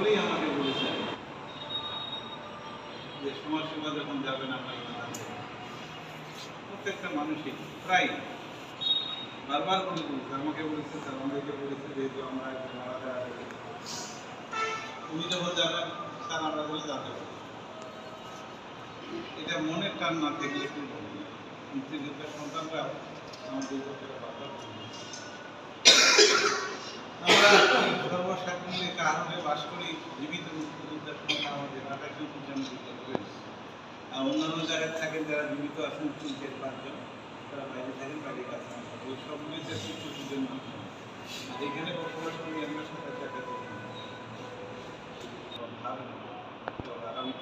সকলেই আমাকে বলেছেন যে সমাজসেবা যখন যাবেন আপনার প্রত্যেকটা মানুষই প্রায় বারবার করে বলেছে, আমাকে বলেছে, আমাদেরকে বলেছে, যেহেতু আমরা মারা যাওয়া উনি যখন যাবেন স্যার আমরা বলে যাতে পারি। এটা মনের টান না দেখলে কি বলবো, মুক্তিযোদ্ধার সন্তানরা আমাদের বার্তা আমরা সর্বসাধারণে কারণে বাস করি, জীবিত মুক্তিযোদ্ধার সংখ্যা আমাদের 28 আর অন্যান্য জায়গায় থাকেন যারা জীবিত আছেন 3-4-5 জন, তারা বাইরে থাকেন, বাইরে কাজ ওই সবগুলিতে 60 জন এখানে বসবাস করি আমরা 27 টাকা আগামী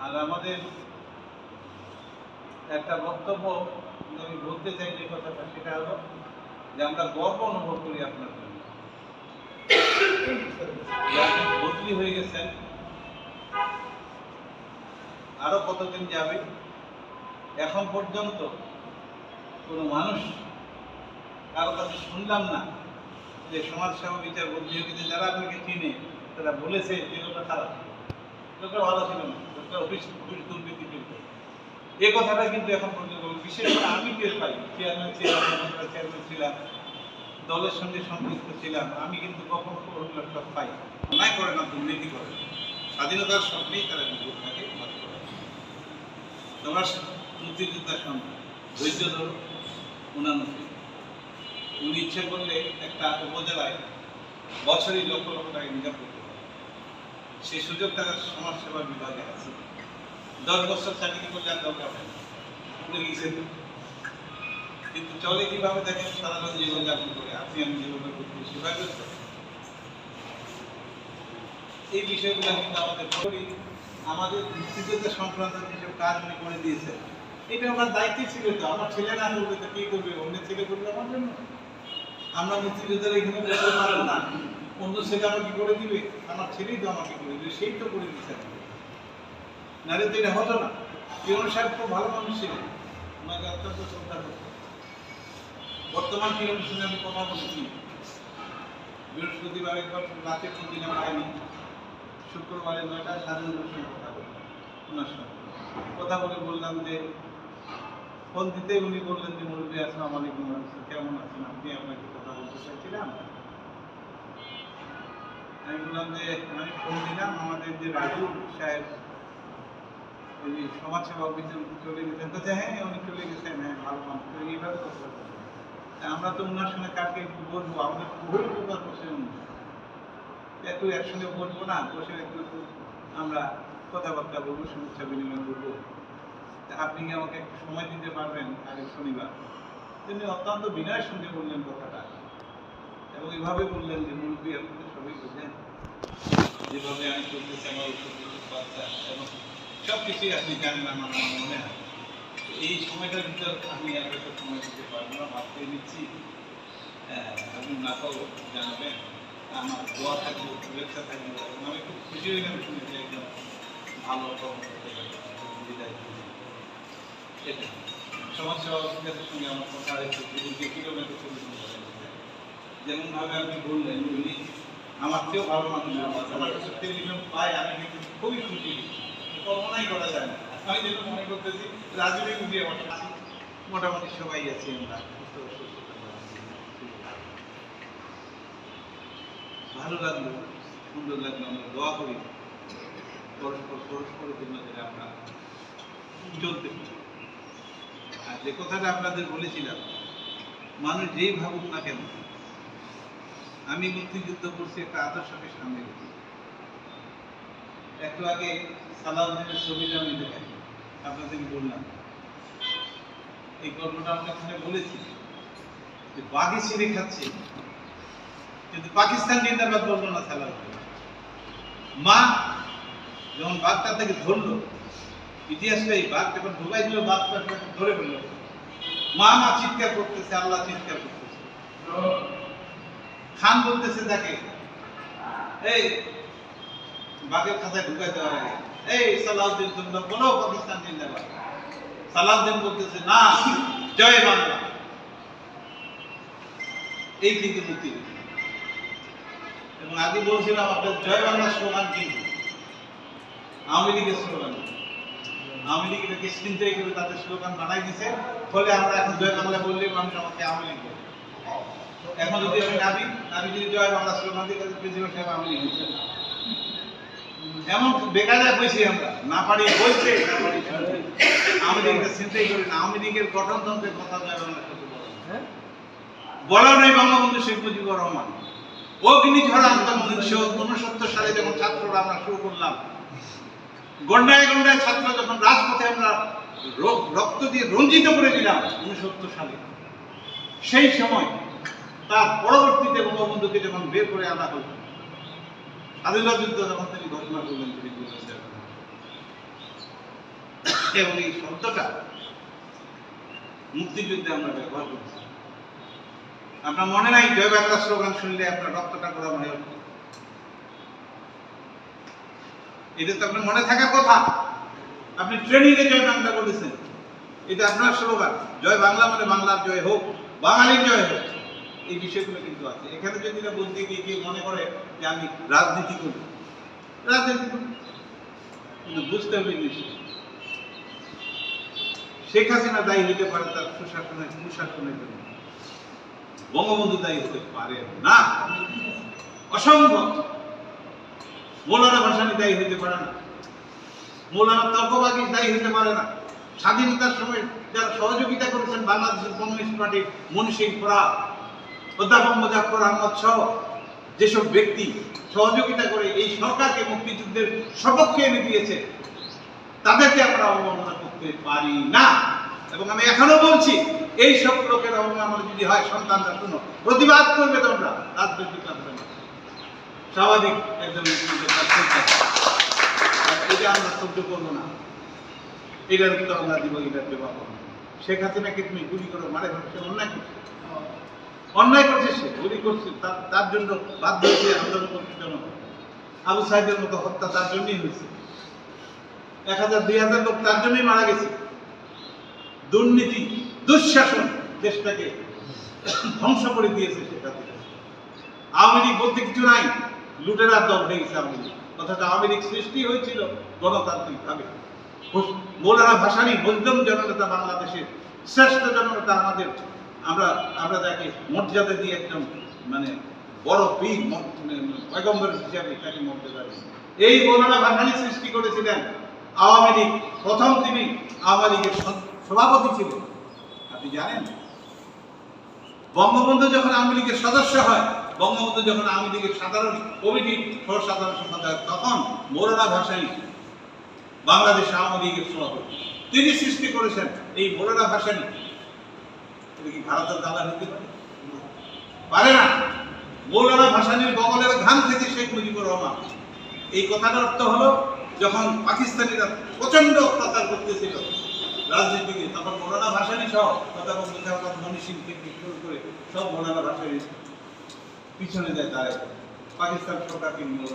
আর আমাদের একটা বক্তব্য আমি বলতে চাই যে কথাটা, সেটা হলো যে আমরা গর্ব অনুভব করি আপনার জন্য বদলি হয়ে গেছেন। আরো কতদিন যাবে, এখন পর্যন্ত কোনো মানুষ কারো কাছে শুনলাম না যে সমাজসেবা বিচার বদলি হয়ে গেছে। যারা আপনাকে চিনে তারা বলেছে যে লোকটা খারাপ, লোকটা ভালো ছিল না, লোকটা অফিস দুর্নীতি করত। এই কথাটা কিন্তু এখন পর্যন্ত বিশেষ করে আমি টের পাই। চেয়ারম্যান ছিলাম, দলের সঙ্গে সম্পৃক্ত ছিলাম, আমি কিন্তু কখনো সব পাই অন্যায় করে না, দুর্নীতি করে, স্বাধীনতার স্বপ্নেই তারা নিজের থাকে। তোমার মুক্তিযোদ্ধার সঙ্গে ধৈর্য ধরো, উনানব্বই উনি ইচ্ছে করলে একটা উপজেলায় বছরই লক্ষ লক্ষ টাকা ইনকাম করতে পারে। সেই সুযোগ তারা সমাজসেবা বিভাগে আছে। 10 বছর চাকরি করলে আর দরকার হয় না, কিন্তু চলে কিভাবে দেখেন, সাধারণ জীবনযাপন করে আপনি আমি জীবনে করতে সেভাবে। এই বিষয়গুলো কিন্তু আমাদের মুক্তিযোদ্ধা সংক্রান্ত যেসব কাজ উনি করে দিয়েছেন, এটা আমার দায়িত্ব ছিল। তো আমার ছেলে না করবে তো কি করবে, অন্য ছেলে করবে আমার জন্য? আমরা মুক্তিযোদ্ধারা এখানে করতে পারবো না, অন্য ছেলে আমাকে করে দিবে? আমার ছেলেই তো আমাকে করে দিবে, সেই তো করে দিচ্ছে নারে তো এটা হতো না। পিয়ন সাহেব খুব ভালো মানুষ ছিলেন, ওনাকে অত্যন্ত শ্রদ্ধা করত। বর্তমান পিয়নের সঙ্গে আমি কথা বলছি, বৃহস্পতিবার একবার রাতে ফোন দিলাম পাইনি, শুক্রবারে 9টায় স্বাধীনতার সঙ্গে কথা বললাম ওনার সঙ্গে। কথা বলে বললাম যে ফোন দিতে উনি বললেন যে মুরব্বী আসসালামু আলাইকুম, কেমন আছেন আপনি, আপনাকে কথা বলতে চাইছিলাম। আমি বললাম যে আমি ফোন দিলাম, আমাদের যে রাজু সাহেব ওই সমাজসেবা অফিসে চলে গেছেন। তো হ্যাঁ উনি চলে গেছেন, হ্যাঁ ভালো মানুষ। তো এইভাবে কথা বলতে আমরা তো ওনার সঙ্গে কাকে বলবো, আমাদের খুবই উপকার করছে উনি। একটু একসঙ্গে বলবো না, বসে একটু আমরা কথাবার্তা বলবো, শুভেচ্ছা বিনিময় করবো। আপনি কি আমাকে একটু সময় দিতে পারবেন আগের শনিবার? তিনি অত্যন্ত বিনয়ের সঙ্গে বললেন কথাটা, এবং এইভাবে বললেন যে মুরব্বী আপনি তো সবই বোঝেন, যেভাবে আমি চলতেছি আমার বাচ্চা এবং সব কিছুই আপনি জানেন আমার মনে হয়। এই সময়টার ভিতর আমি আর একটা সময় দিতে পারবো না, ভাবতে নিচ্ছি। আপনি না তো জানাবেন, আমার দোয়া থাকবে, শুভেচ্ছা থাকবে। আমি খুব খুশি হয়ে গেলাম শুনেছি একদম ভালো বিদায়। সমাজসেবা অফিসারের সঙ্গে আমার কথা হয়েছে, কিলোমিটার চল্লিশ যেমন ভাবে আপনি বললেন, উনি আমার চেয়েও ভালো মানুষ, আমার কাছে টেলিভিশন পাই, আমি কিন্তু খুবই খুশি, কল্পনাই করা যায় না। আমি যেটা মনে করতেছি রাজনীতি বুঝিয়ে আমার মোটামুটি সবাই আছি আমরা, ভালো লাগলো, সুন্দর লাগলো। আমরা দোয়া করি পরস্পরের জন্য যেটা আমরা চলতে পারি। আর যে কথাটা আপনাদের বলেছিলাম, মানুষ যেই ভাবুক না কেন, আমি মুক্তিযুদ্ধ করছি একটা আদর্শকে সামনে রেখে। একটু আগে সালাউদ্দিনের ছবিটা আমি দেখেন, আপনাদের বললাম এই গল্পটা আমরা এখানে বলেছি যে বাঘে ছিঁড়ে খাচ্ছে, কিন্তু পাকিস্তান জিন্দাবাদ বললো না সালাউদ্দিন। মা যখন বাঘটা থেকে ধরলো, ইতিহাসটাই বাঘ যখন ঢুকাই দিল, বাঘটা ধরে ফেললো, মা মা চিৎকার করতেছে, আল্লাহ চিৎকার করতেছে। খান বলতেছে তাকে, এই বাঘের খাতায় ঢুকাই দেওয়া হয়, এই সালাউদ্দিন তোমরা বলো পাকিস্তান জিন্দাবাদ। সালাউদ্দিন বলতেছে না, জয় বাংলা। এই থেকে মুক্তি দিতে। এবং আগে বলছিলাম আপনার জয় বাংলা স্লোগান কিন্তু আওয়ামী লীগের স্লোগান। আওয়ামী লীগ এটাকে চিন্তাই করে তাদের স্লোগান বানাই দিছে, ফলে আমরা এখন জয় বাংলা বললে মানুষ আমাকে আওয়ামী লীগ বলে। এখন যদি আমি নাবি যদি জয় বাংলা স্লোগান দিই তাহলে প্রেসিডেন্ট সাহেব আওয়ামী লীগ হচ্ছে না। এমন বেকায়দা কইছি আমরা, না পারি বলতে না পারি আওয়ামী লীগটা চিন্তাই করি না। আওয়ামী লীগের গঠনতন্ত্রের কথা জয় বাংলা বলা নেই। বঙ্গবন্ধু শেখ মুজিবুর রহমান অগ্নিঝরা আন্দোলন 1969 সালে যখন ছাত্ররা আমরা শুরু করলাম, গন্ডায় গন্ডায় ছাত্র যখন রাজপথে আমরা রক্ত দিয়ে রঞ্জিত করে দিলাম 1970 সালে, সেই সময় তার পরবর্তীতে বঙ্গবন্ধুকে যখন বের করে আনা হল, স্বাধীনতা যুদ্ধ যখন তিনি ঘোষণা করলেন, তিনি বলেছেন, এবং এই শব্দটা মুক্তিযুদ্ধে আমরা ব্যবহার করছি। আপনার মনে নাই জয় বাংলা স্লোগান শুনলে আপনার রক্তটা গরম হয়ে উঠবে? এটা তো আপনার মনে থাকার কথা। আপনি ট্রেনিং এ জয় বাংলা বলেছেন, এটা আপনার স্লোগান। জয় বাংলা মানে বাংলার জয় হোক, বাঙালির জয় হোক, এই বিষয়গুলো কিন্তু আছে। এখানে যদি না বলতে গিয়ে কেউ মনে করে যে আমি রাজনীতি করি, রাজনীতি করি, কিন্তু বুঝতে হবে নিশ্চয় শেখ হাসিনা দায়ী হতে পারে তার কুশাসনের জন্য, বঙ্গবন্ধু দায়ী হতে পারে না, অসম্ভব। মৌলানা ভাসানী দায়ী হতে পারে না, মৌলানা তর্কবাগী দায়ী হতে পারে না। স্বাধীনতার সময় যারা সহযোগিতা করেছেন বাংলাদেশের কমিউনিস্ট পার্টির মনীষী ফরাদ, অধ্যাপক মুজাফফর আহমদ সহ যেসব ব্যক্তি সহযোগিতা করে এই সরকারকে মুক্তিযুদ্ধের সপক্ষে এনে দিয়েছে, তাদেরকে আমরা অবমাননা করতে পারি না। এবং আমি এখনো বলছি, এই সব লোকের অবমাননা যদি হয়, সন্তানরা শুনো, প্রতিবাদ করবে তোমরা, রাজনৈতিক কারণে স্বাভাবিক একজন এটা আমরা সহ্য করবো না, এটার উত্তর আমরা দিব, এটার জবাব করবো। শেখ হাসিনাকে তুমি গুলি করে মারে সে অন্যায় করছে, অন্যায় করছে, সে গুলি করছে, তার জন্য বাধ্য হয়েছে আন্দোলন করতে জন্য। আবু সাইদের মতো হত্যা তার জন্যই হয়েছে, 1000-2000 লোক তার জন্যই মারা গেছে। দুর্নীতি, দুঃশাসন দেশটাকে ধ্বংস করে দিয়েছে সেটা থেকে। আওয়ামী লীগ বলতে কিছু নাই, লুটেরার দল হয়ে গেছে আওয়ামী লীগ। অর্থাৎ আওয়ামী লীগ সৃষ্টি হয়েছিল গণতান্ত্রিক ভাবে। মৌলানা ভাসানী বলতাম জননেতা, বাংলাদেশের শ্রেষ্ঠ জননেতা আমাদের, আমরা তাকে মর্যাদা দিয়ে একদম মানে বড় পীর পয়গম্বর হিসাবে তাকে মর্যাদা দিই। এই মৌলানা ভাসানী সৃষ্টি করেছিলেন আওয়ামী লীগ। প্রথম তিনি আওয়ামী লীগের সভাপতি ছিলেন। আপনি জানেন, বঙ্গবন্ধু যখন আওয়ামী লীগের সদস্য হয়, বঙ্গবন্ধু যখন আওয়ামী লীগের সাধারণ কমিটির সাধারণ সম্পাদক, তখন মৌলানা ভাসানী বাংলাদেশ আওয়ামী লীগের সভাপতি। তিনি সৃষ্টি করেছেন এই মৌলানা ভাসানী। এটা কি ভারতের দালাল হতে পারে না। মৌলানা ভাসানীর বগলের ঘাম থেকে শেখ মুজিবুর রহমান। এই কথাটার অর্থ হলো, যখন পাকিস্তানিরা প্রচন্ড অত্যাচার করতেছিল রাজনীতিকে, তখন মৌলানা ভাসানী সহ মনীষী থেকে শুরু করে সব মৌলানা ভাসানীর পিছনে যায় দাঁড়ায় পাকিস্তান সরকারকে নিয়ে।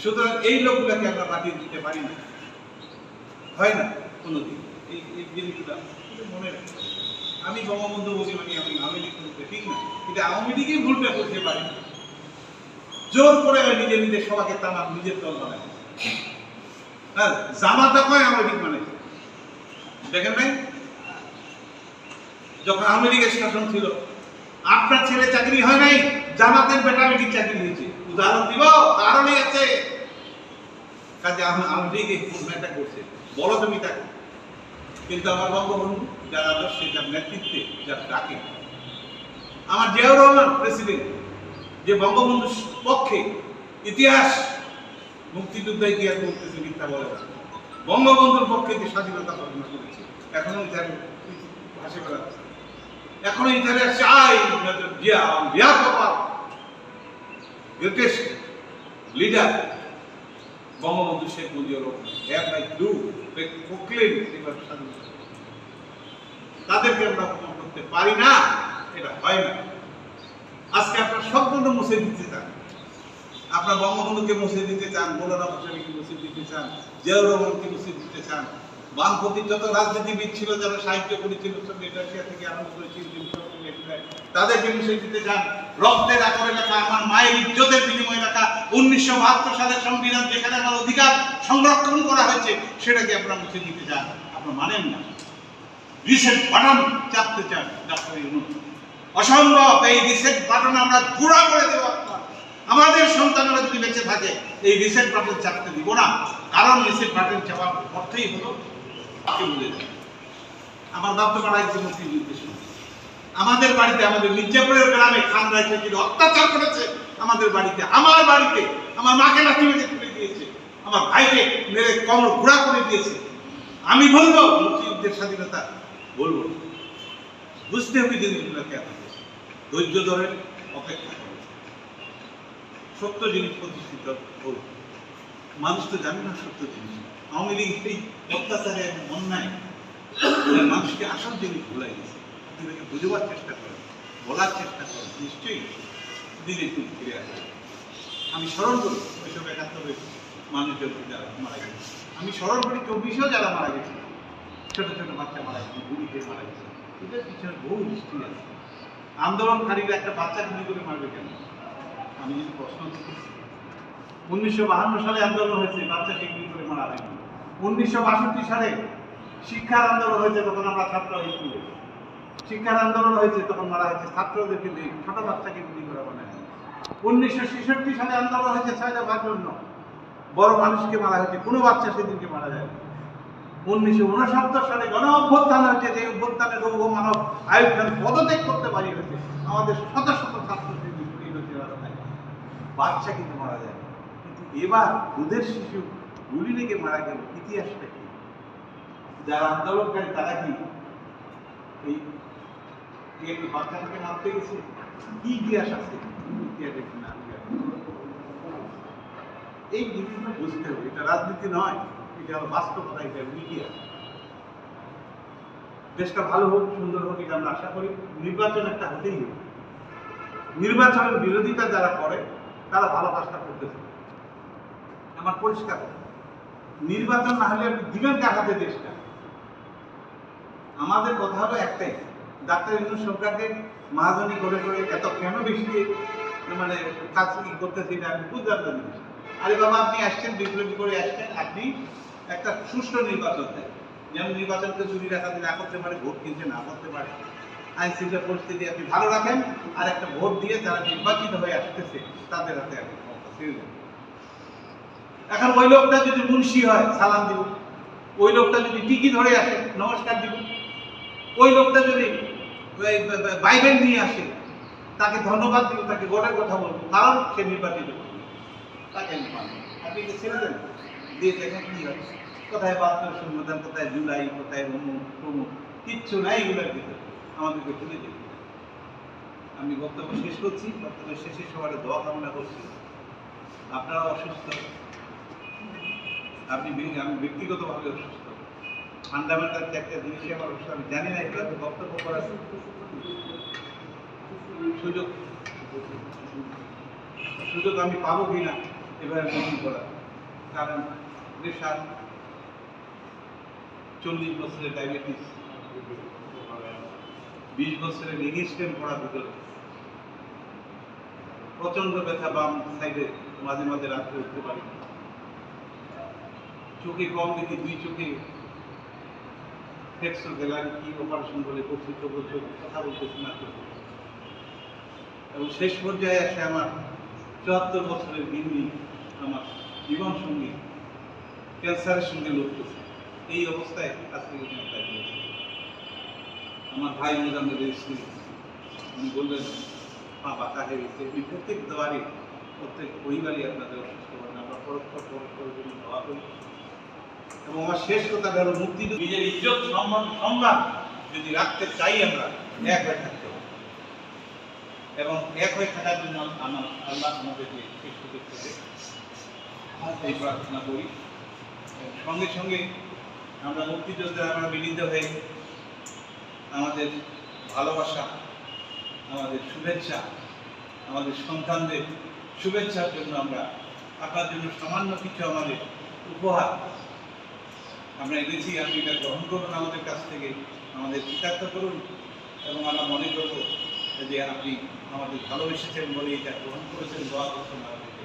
সুতরাং এই লোকগুলোকে আমরা পাঠিয়ে দিতে পারি না, হয় না কোনোদিন। এই জিনিসগুলো মনে রাখতে, আমি বঙ্গবন্ধু বলি মানে আমি আওয়ামী লীগ করতে ঠিক না, কিন্তু আওয়ামী লীগই ভুলটা করতে পারি না। জোর করে নিজে নিজে সবাইকে তামার নিজের দল বানায়। হ্যাঁ, জামাতা কয় আওয়ামী লীগ মানে দেখেন নাই, যখন আওয়ামী লীগের শাসন ছিল, আপনার ছেলে চাকরি হয় নাই, জামাতের বেটা বেটির চাকরি হয়েছে। উদাহরণ দিব, কারণই আছে। কাজে আওয়ামী লীগ এই ঘটনাটা করছে, বলো তুমি তাকে। কিন্তু আমার বঙ্গবন্ধু যার আদর্শে, যার নেতৃত্বে, যার ডাকে, আমার জিয়াউর রহমান প্রেসিডেন্ট, যে বঙ্গবন্ধুর পক্ষে ইতিহাস, মুক্তিযুদ্ধ ইতিহাস বলতেছে, মিথ্যা বলে না, বঙ্গবন্ধুর পক্ষে যে স্বাধীনতা ঘোষণা করেছে, এখনো ইতিহাস ভাসে বেড়াচ্ছে। এখনো ইতিহাস চাই জিয়া বাবা গ্রেটেস্ট লিডার বঙ্গবন্ধু শেখ মুজিবুর রহমান। তাদেরকে আমরা অপমান করতে পারি না, এটা হয় না। আজকে আপনার সম্পূর্ণ মুছে দিতে চান, আপনার বঙ্গবন্ধুকে মুছে দিতে চান, মৌলানা ভাসানীকে মুছে দিতে চান, জিয়াউর রহমানকে মুছে দিতে চান, বামপন্থী যত রাজনীতিবিদ ছিল, যারা সাহিত্য করেছিল, সোভিয়েত রাশিয়া থেকে আরম্ভ করেছিল, তাদেরকে বিষয় দিতে চান। রক্তের আকারে লেখা, আমার মায়ের ইজ্জতের বিনিময়ে লেখা 1972 সালের সংবিধান, যেখানে আমার অধিকার সংরক্ষণ করা হয়েছে, সেটাকে আপনারা মুছে দিতে চান। আপনারা মানেন না, রিসেট বাটন চাপতে চান। ডাক্তার ইউনূস অসম্ভব। এই রিসেট বাটন আমরা গুঁড়া করে দেব। আমাদের সন্তানরা যদি বেঁচে থাকে, এই রিসেট বাটন চাপতে দিব না। কারণ রিসেট বাটন চাপার অর্থই হলো আমার বাপ তো মারা গেছে মুক্তিযুদ্ধের সময়। আমাদের বাড়িতে, আমাদের মির্জাপুরের গ্রামে খান রায়কে কিন্তু অত্যাচার করেছে। আমাদের বাড়িতে, আমার বাড়িতে আমার মাকে লাঠি মেরে তুলে দিয়েছে, আমার ভাইকে মেরে কমর ঘোড়া করে দিয়েছে। আমি বলবো মুক্তিযুদ্ধের স্বাধীনতা, বলবো বুঝতে হবে জিনিসগুলো কেন। ধৈর্য ধরেন, অপেক্ষা করেন, সত্য জিনিস প্রতিষ্ঠিত হোক। মানুষ তো জানে না সত্য জিনিস। আওয়ামী লীগ এই অত্যাচারে অন্যায় মানুষকে আসল জিনিস ভুলাই গেছে। আপনাকে বুঝবার চেষ্টা করেন, বলার চেষ্টা করেন, নিশ্চয়ই দিনে দিন ফিরে আসবে। আমি স্মরণ করি ওইসব 71 মানুষজন যারা মারা গেছে। আমি স্মরণ করি 24-এও যারা মারা গেছে, ছোট ছোট বাচ্চা মারা গেছে, গুলিতে মারা গেছে। এটার পিছনে বহু হিস্ট্রি আছে। আন্দোলনকারীরা একটা বাচ্চা গুলি করে মারবে কেন? আমি যদি প্রশ্ন করি, 1952 সালে আন্দোলন হয়েছে, বাচ্চাকে গুলি করে মারা হয়নি। 1962 সালে শিক্ষার আন্দোলন হয়েছে, তখন আমরা ছাত্র স্কুলে শিক্ষার আন্দোলন হয়েছে, তখন মারা হয়েছে ছাত্রদেরকে দিয়ে, ছোট বাচ্চাকে গুলি করে বানায়। 1966 সালে আন্দোলন হয়েছে 6 দফার জন্য, বড় মানুষকে মারা হয়েছে, কোনো বাচ্চা সেদিনকে মারা যায়। 1969 সালে গণ অভ্যুত্থান হয়েছে, যে অভ্যুত্থানে লৌহ মানব আইয়ুব খান পদত্যাগ করতে পারি হয়েছে। আমাদের শত শত ছাত্র বাচ্চা কিন্তু মারা যায়। কিন্তু এবার দুধের শিশু গুলি লেগে মারা গেল, ইতিহাসটা কি? যারা আন্দোলনকারী তারা কি এই বাচ্চাটাকে মারতে গেছে? কি ইতিহাস আছে? ইতিহাসে কিনা এই জিনিসগুলো বুঝতে হবে। এটা রাজনীতি নয়, এটা হলো বাস্তবতা, এটা ইতিহাস। দেশটা ভালো হোক, সুন্দর হোক, এটা আমরা আশা করি। নির্বাচন একটা হতেই হবে। নির্বাচনের বিরোধিতা যারা করে তারা ভালো কাজটা করতেছে। আমার পরিষ্কার, নির্বাচন না হলে আপনি দিবেন কার হাতে দেশটা? আমাদের কথা হলো একটাই, ডাক্তার ইউনূস সরকারকে মহাজনী করে করে এত কেন বেশি মানে কাজ করতেছে, এটা আমি বুঝলাম না জিনিস। আরে বাবা, আপনি আসছেন, বিপ্লবী করে আসছেন, আপনি একটা সুষ্ঠু নির্বাচন দেন। যেমন নির্বাচনকে চুরি রাখাতে না করতে পারে, ভোট কিনতে না করতে পারে, আইন শৃঙ্খলা পরিস্থিতি আপনি ভালো রাখেন, আর একটা ভোট দিয়ে যারা নির্বাচিত হয়ে আসতেছে তাদের হাতে আপনি ক্ষমতা ছেড়ে দেন। এখন ওই লোকটা যদি মুন্সি হয়, সালাম দিব। ওই লোকটা যদি টিকি ধরে আসে, নমস্কার দিব। ওই লোকটা যদি বাইবেল নিয়ে আসে, তাকে ধন্যবাদ দিব, তাকে ভোটের কথা বলবো, কারণ সে নির্বাচিত করবে। তাকে আমি মানব। আপনি ছেড়ে দেন, দিয়ে দেখেন কি হয়। কোথায় 72 সংবিধান, কোথায় জুলাই, কোথায় অমুক তমুক, কিচ্ছু নাই এগুলোর ভিতরে। আমাদেরকে তুলে দিন। আমি বক্তব্য শেষ করছি। বক্তব্য শেষে সবার দোয়া কামনা করছি। আপনারা অসুস্থ, আমি ব্যক্তিগতভাবে অসুস্থ। ফান্ডামেন্টাল একটা জিনিসই আমার অসুস্থ, আমি জানি না এটা বক্তব্য করার সুযোগ আমি পাবো কিনা এবারে গ্রহণ করা। কারণ প্রেশার, 40 বছরের ডায়াবেটিস, 20 বছরের রেজিস্ট্যান্ট করা ভিতরে, প্রচন্ড ব্যথা বাম সাইডে, মাঝে মাঝে রাত্রে উঠতে পারি, চোখে কম দেখি, 2 চোখে ফ্লেক্সো গ্যালারি কি অপারেশন বলে করছি, চোখ কথা বলতেছি না চোখে। এবং শেষ পর্যায়ে এসে আমার 74 বছরের গিন্নি, আমার জীবন সঙ্গী, ক্যান্সারের সঙ্গে লড়তেছে। এই অবস্থায় আজকে আমার ভাই মোজাম্মেদের স্ত্রী উনি বললেন, মা বাঁকা হয়ে গেছে। এই প্রত্যেক দোয়ারে, প্রত্যেক পরিবারই আপনাদের অসুস্থ করেন, আমরা পরস্পরের জন্য দোয়া করি। এবং আমার শেষ কথাটা হলো, মুক্তিযুদ্ধ নিজের ইজ্জত, সম্মান, সংগ্রাম যদি রাখতে চাই, আমরা এক হয়ে থাকতে হবে। এবং এক হয়ে থাকার জন্য আমার আল্লাহ আমাদেরকে শেষ সুযোগ থেকে এই প্রার্থনা করি। সঙ্গে সঙ্গে আমরা মুক্তিযোদ্ধা, আমরা মিলিত হয়ে আমাদের ভালোবাসা, আমাদের শুভেচ্ছা, আমাদের সন্তানদের শুভেচ্ছার জন্য আমরা আপনার জন্য সামান্য কিছু আমাদের উপহার আমরা এনেছি, আপনি এটা গ্রহণ করুন আমাদের কাছ থেকে, আমাদের কৃতার্থ করুন, এবং আমরা মনে করব যে আপনি আমাদের ভালোবেসেছেন বলে এটা গ্রহণ করেছেন, দোয়া করছেন আমাদেরকে।